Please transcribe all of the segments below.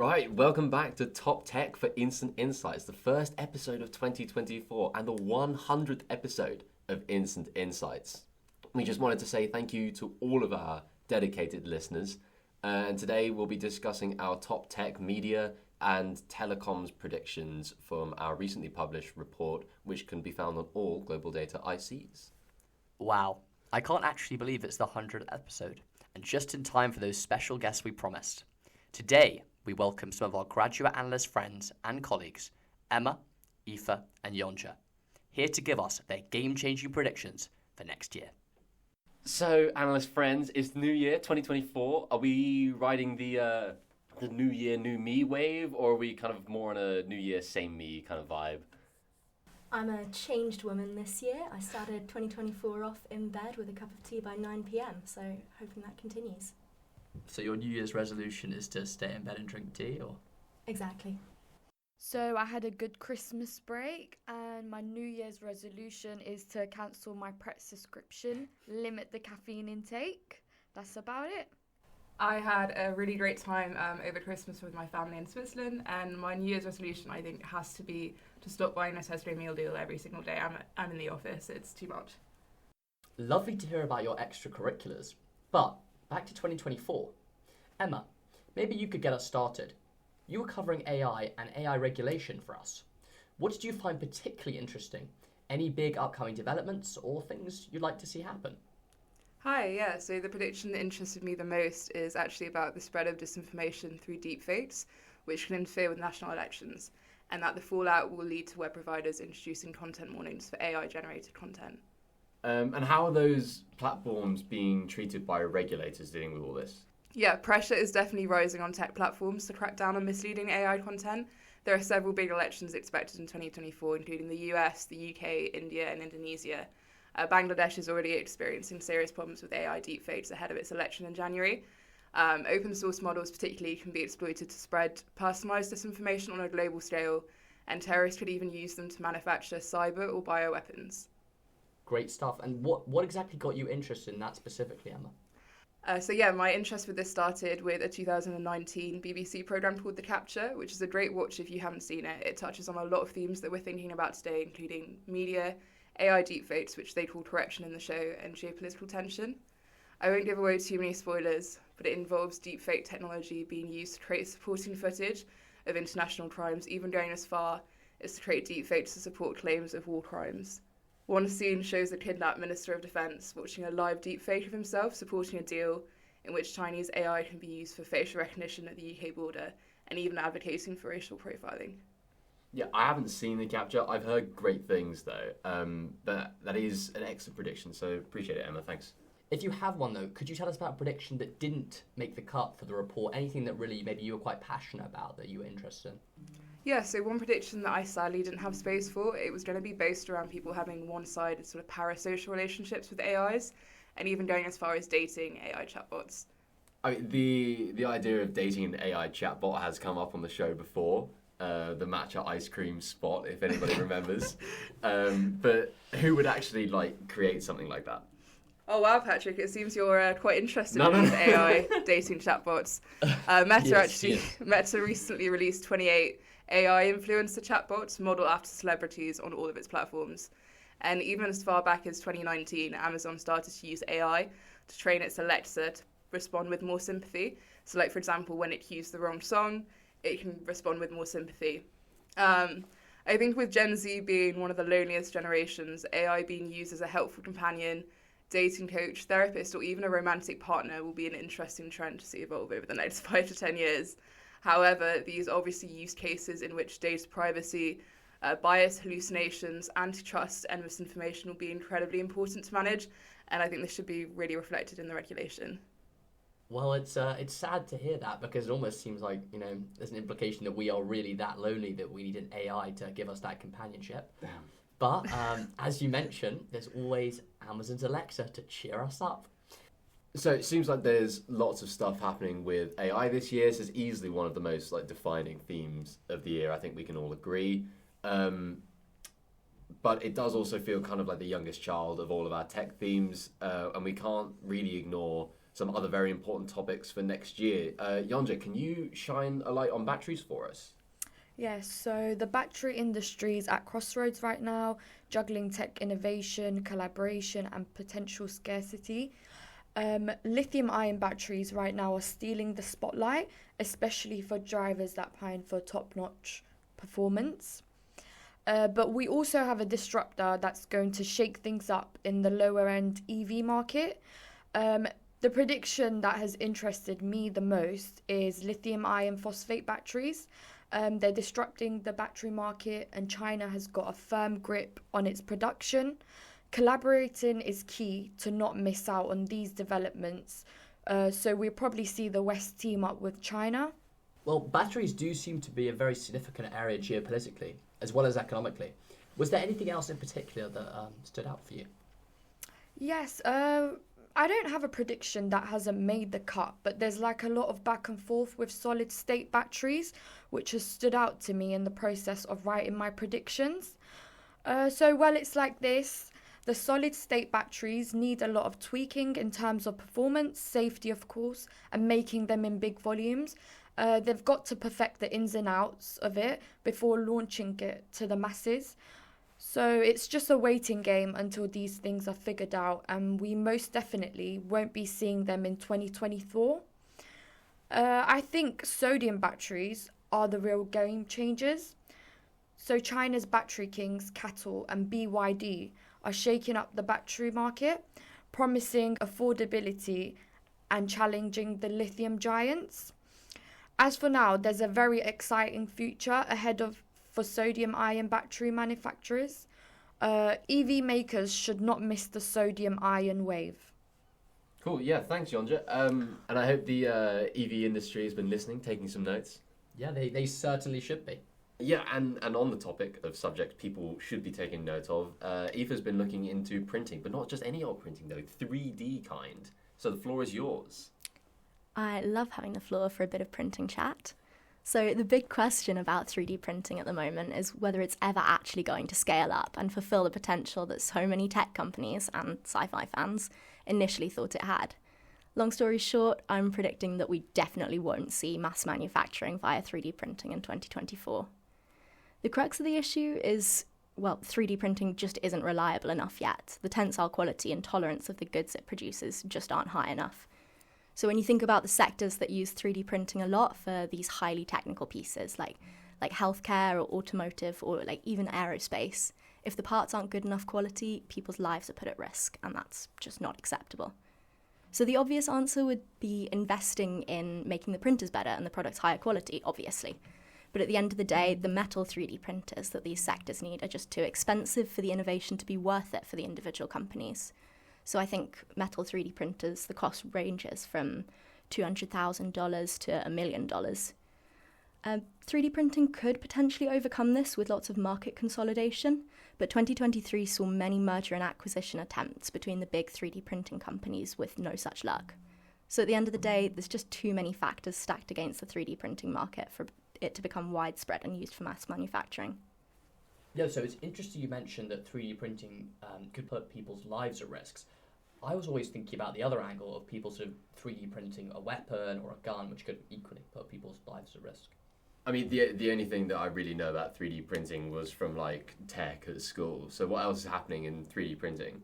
Right, welcome back to Top Tech for Instant Insights, the first episode of 2024 and the 100th episode of Instant Insights. We just wanted to say thank you to all of our dedicated listeners, and today we'll be discussing our top tech media and telecoms predictions from our recently published report, which can be found on all Global Data ICs. Wow, I can't actually believe it's the 100th episode, and just in time for those special guests we promised. Today, we welcome some of our graduate analyst friends and colleagues, Emma, Aoife, and Yonja, here to give us their game-changing predictions for next year. So, analyst friends, it's the new year, 2024. Are we riding the new year, new me wave, or are we kind of more on a new year, same me kind of vibe? I'm a changed woman this year. I started 2024 off in bed with a cup of tea by 9 p.m, so hoping that continues. So your New Year's resolution is to stay in bed and drink tea, or? Exactly. So I had a good Christmas break, and my New Year's resolution is to cancel my Pret subscription, limit the caffeine intake. That's about it. I had a really great time over Christmas with my family in Switzerland, and my New Year's resolution, I think, has to be to stop buying a Tesco meal deal every single day. I'm in the office. It's too much. Lovely to hear about your extracurriculars, but back to 2024. Emma, maybe you could get us started. You were covering AI and AI regulation for us. What did you find particularly interesting? Any big upcoming developments or things you'd like to see happen? Hi, yeah, so the prediction that interested me the most is actually about the spread of disinformation through deepfakes, which can interfere with national elections, and that the fallout will lead to web providers introducing content warnings for AI-generated content. And how are those platforms being treated by regulators dealing with all this? Yeah, pressure is definitely rising on tech platforms to crack down on misleading AI content. There are several big elections expected in 2024, including the US, the UK, India, and Indonesia. Bangladesh is already experiencing serious problems with AI deepfakes ahead of its election in January. Open source models particularly can be exploited to spread personalised disinformation on a global scale, and terrorists could even use them to manufacture cyber or bioweapons. Great stuff. And what exactly got you interested in that specifically, Emma? My interest with this started with a 2019 BBC programme called The Capture, which is a great watch if you haven't seen it. It touches on a lot of themes that we're thinking about today, including media, AI deepfakes, which they call correction in the show, and geopolitical tension. I won't give away too many spoilers, but it involves deepfake technology being used to create supporting footage of international crimes, even going as far as to create deepfakes to support claims of war crimes. One scene shows the kidnapped Minister of Defence watching a live deepfake of himself supporting a deal in which Chinese AI can be used for facial recognition at the UK border, and even advocating for racial profiling. Yeah, I haven't seen The Capture. I've heard great things, though. But that is an excellent prediction, so appreciate it, Emma. Thanks. If you have one, though, could you tell us about a prediction that didn't make the cut for the report? Anything that really maybe you were quite passionate about that you were interested in? Yeah, so one prediction that I sadly didn't have space for, it was going to be based around people having one-sided sort of parasocial relationships with AIs, and even going as far as dating AI chatbots. I mean, the idea of dating an AI chatbot has come up on the show before. The matcha ice cream spot, if anybody remembers. But who would actually create something like that? Oh wow, Patrick! It seems you're quite interested in AI dating chatbots. Meta recently released 28 AI influencer chatbots modeled after celebrities on all of its platforms. And even as far back as 2019, Amazon started to use AI to train its Alexa to respond with more sympathy. So, for example, when it cues the wrong song, it can respond with more sympathy. I think with Gen Z being one of the loneliest generations, AI being used as a helpful companion, dating coach, therapist, or even a romantic partner will be an interesting trend to see evolve over the next 5 to 10 years. However, these obviously use cases in which data privacy, bias, hallucinations, antitrust, and misinformation will be incredibly important to manage, and I think this should be really reflected in the regulation. Well, it's sad to hear that, because it almost seems like, there's an implication that we are really that lonely that we need an AI to give us that companionship. Damn. But as you mentioned, there's always Amazon's Alexa to cheer us up. So it seems like there's lots of stuff happening with AI this year. This is easily one of the most defining themes of the year. I think we can all agree. But it does also feel kind of like the youngest child of all of our tech themes, and we can't really ignore some other very important topics for next year. Yonja, can you shine a light on batteries for us? Yes, so the battery industry is at crossroads right now, juggling tech innovation, collaboration, and potential scarcity. Lithium-ion batteries right now are stealing the spotlight, especially for drivers that pine for top-notch performance. But we also have a disruptor that's going to shake things up in the lower-end EV market. The prediction that has interested me the most is lithium iron phosphate batteries. They're disrupting the battery market, and China has got a firm grip on its production. Collaborating is key to not miss out on these developments. So we'll probably see the West team up with China. Well, batteries do seem to be a very significant area geopolitically, as well as economically. Was there anything else in particular that stood out for you? Yes, I don't have a prediction that hasn't made the cut, but there's like a lot of back and forth with solid state batteries, which has stood out to me in the process of writing my predictions. It's like this. The solid state batteries need a lot of tweaking in terms of performance, safety of course, and making them in big volumes. They've got to perfect the ins and outs of it before launching it to the masses. So it's just a waiting game until these things are figured out, and we most definitely won't be seeing them in 2024. I think sodium batteries are the real game changers. So China's battery kings, CATL and BYD are shaking up the battery market, promising affordability and challenging the lithium giants. As for now, there's a very exciting future ahead for sodium-ion battery manufacturers. EV makers should not miss the sodium-ion wave. Cool, yeah, thanks, Yonja. And I hope the EV industry has been listening, taking some notes. Yeah, they certainly should be. Yeah, and on the topic of subjects people should be taking note of, Aoife's been looking into printing, but not just any old printing though, 3D kind. So the floor is yours. I love having the floor for a bit of printing chat. So the big question about 3D printing at the moment is whether it's ever actually going to scale up and fulfill the potential that so many tech companies and sci-fi fans initially thought it had. Long story short, I'm predicting that we definitely won't see mass manufacturing via 3D printing in 2024. The crux of the issue is, 3D printing just isn't reliable enough yet. The tensile quality and tolerance of the goods it produces just aren't high enough. So when you think about the sectors that use 3D printing a lot for these highly technical pieces, like healthcare or automotive or like even aerospace, if the parts aren't good enough quality, people's lives are put at risk, and that's just not acceptable. So the obvious answer would be investing in making the printers better and the products higher quality, obviously. But at the end of the day, the metal 3D printers that these sectors need are just too expensive for the innovation to be worth it for the individual companies. So I think metal 3D printers, the cost ranges from $200,000 to $1 million. 3D printing could potentially overcome this with lots of market consolidation, but 2023 saw many merger and acquisition attempts between the big 3D printing companies with no such luck. So at the end of the day, there's just too many factors stacked against the 3D printing market for it to become widespread and used for mass manufacturing. Yeah, so it's interesting you mentioned that 3D printing could put people's lives at risk. I was always thinking about the other angle of people sort of 3D printing a weapon or a gun, which could equally put people's lives at risk. I mean, the only thing that I really know about 3D printing was from like tech at school. So what else is happening in 3D printing?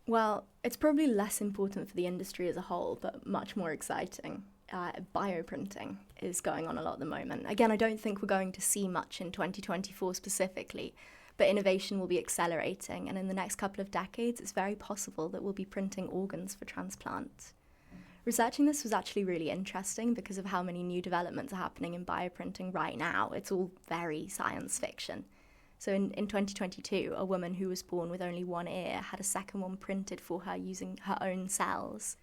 Well, it's probably less important for the industry as a whole, but much more exciting. Bioprinting is going on a lot at the moment. Again, I don't think we're going to see much in 2024 specifically, but innovation will be accelerating, and in the next couple of decades, it's very possible that we'll be printing organs for transplant. Researching this was actually really interesting because of how many new developments are happening in bioprinting right now. It's all very science fiction. So in 2022, a woman who was born with only one ear had a second one printed for her using her own cells.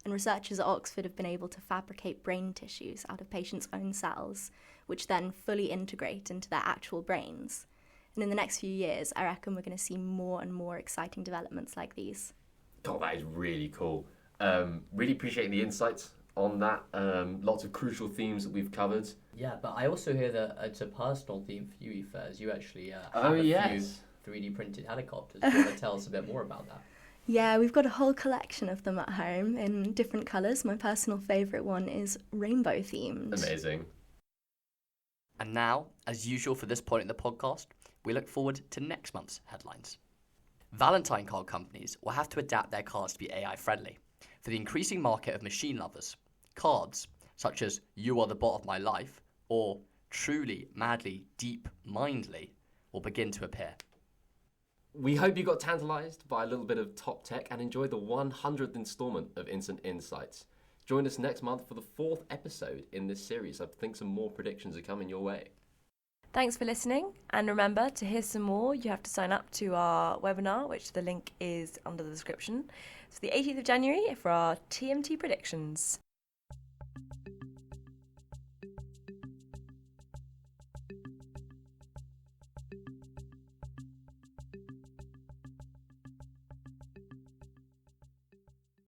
And researchers at Oxford have been able to fabricate brain tissues out of patients' own cells, which then fully integrate into their actual brains. And in the next few years, I reckon we're going to see more and more exciting developments like these. God, that is really cool. Really appreciate the insights on that. Lots of crucial themes that we've covered. Yeah, but I also hear that it's a personal theme for you, Aoife, as you actually have few 3D printed helicopters. Do you want to tell us a bit more about that? Yeah, we've got a whole collection of them at home in different colours. My personal favourite one is rainbow themed. Amazing. And now, as usual for this point in the podcast, we look forward to next month's headlines. Valentine card companies will have to adapt their cards to be AI friendly for the increasing market of machine lovers. Cards such as You Are the Bot of My Life or Truly, Madly, Deep, Mindly will begin to appear. We hope you got tantalised by a little bit of top tech and enjoyed the 100th instalment of Instant Insights. Join us next month for the 4th episode in this series. I think some more predictions are coming your way. Thanks for listening, and remember, to hear some more, you have to sign up to our webinar, which the link is under the description. It's the 18th of January for our TMT predictions.